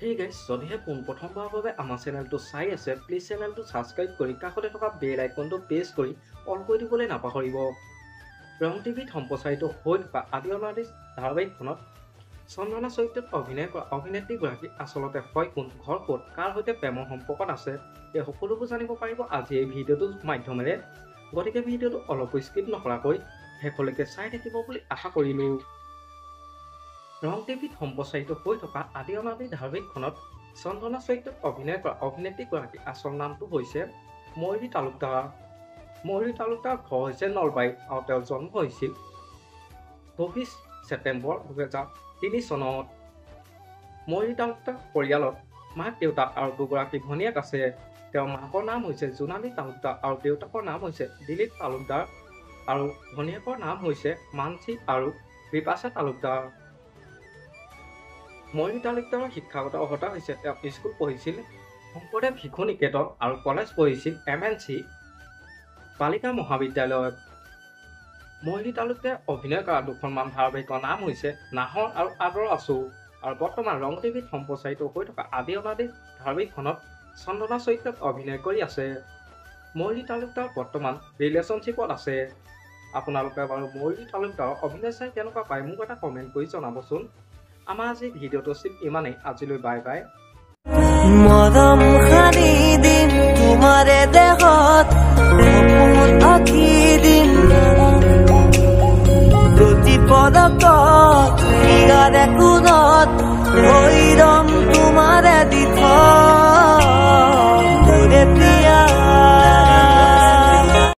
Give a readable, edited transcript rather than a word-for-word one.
Hey guys, যদিহে পোনপ্ৰথমবাৰৰ বাবে আমাৰ চেনেলটো চাই আছে, প্লিজ চেনেলটো ছাবস্ক্ৰাইব কৰি কাষতে থকা বেল আইকনটো প্ৰেছ কৰি অল কৰি দিবলৈ নাপাহৰিব। ৰং টিভিত সম্প্ৰচাৰিত হৈ থকা আদি অনাদি ধাৰাবাহিকখনত চন্দনা চৰিত্ৰত অভিনয় কৰা অভিনেত্ৰীগৰাকী আচলতে হয় কোন, ঘৰ ক'ত, কাৰ সৈতে প্ৰেমৰ সম্পৰ্কত আছে, এই সকলোবোৰ জানিব পাৰিব আজি এই ভিডিঅ'টোৰ মাধ্যমেৰে। গতিকে ভিডিঅ'টো অলপো স্কিপ নকৰাকৈ শেষলৈকে চাই থাকিব বুলি আশা কৰিলোঁ। ৰং টিভিত সম্প্ৰচাৰিত হৈ থকা আদি অনাদি ধাৰাবাহিকখনত চন্দনা চৰিত্ৰত অভিনয় কৰা অভিনেত্ৰীগৰাকীৰ আচল নামটো হৈছে ময়ূৰী তালুকদাৰ। ময়ূৰী তালুকদাৰ ঘৰ হৈছে নলবাৰীত আৰু তেওঁৰ জন্ম হৈছিল ২৪ ছেপ্টেম্বৰ ২০০৩ চনত। ময়ূৰী তালুকদাৰ পৰিয়ালত মাক দেউতাক আৰু দুগৰাকী ভনীয়েক আছে। তেওঁৰ মাকৰ নাম হৈছে জোনালী তালুকদাৰ আৰু দেউতাকৰ নাম হৈছে দিলীপ তালুকদাৰ আৰু ভনীয়েকৰ নাম হৈছে মানসী আৰু বিপাশা তালুকদাৰ। ময়ূৰী তালুকদাৰৰ শিক্ষাগত অৰ্হতা হৈছে তেওঁ স্কুল পঢ়িছিল শংকৰদেৱ শিশু নিকেতন আৰু কলেজ পঢ়িছিল MNC বালিকা মহাবিদ্যালয়ত। ময়ূৰী তালুকদাৰে অভিনয় কৰা দুখনমান ধাৰাবাহিকৰ নাম হৈছে নাহৰ আৰু আদৰ আছো আৰু বৰ্তমান ৰং টিভিত সম্প্ৰচাৰিত হৈ থকা আদি অনাদি ধাৰাবাহিকখনত চন্দনা চৰিত্ৰত অভিনয় কৰি আছে। ময়ূৰী তালুকদাৰ বৰ্তমান ৰিলেশ্যনশ্বিপত আছে। আপোনালোকে বাৰু ময়ূৰী তালুকদাৰৰ অভিনয় চাই কেনেকুৱা পায় মোক এটা কমেণ্ট কৰি জনাবচোন। আমাৰ আজি ভিডিঅ'টো ইমানেই। আজিলৈ বাই বাই। মৰম সানি দিম তোমাৰে দেহত সপোন আঁকি দিম।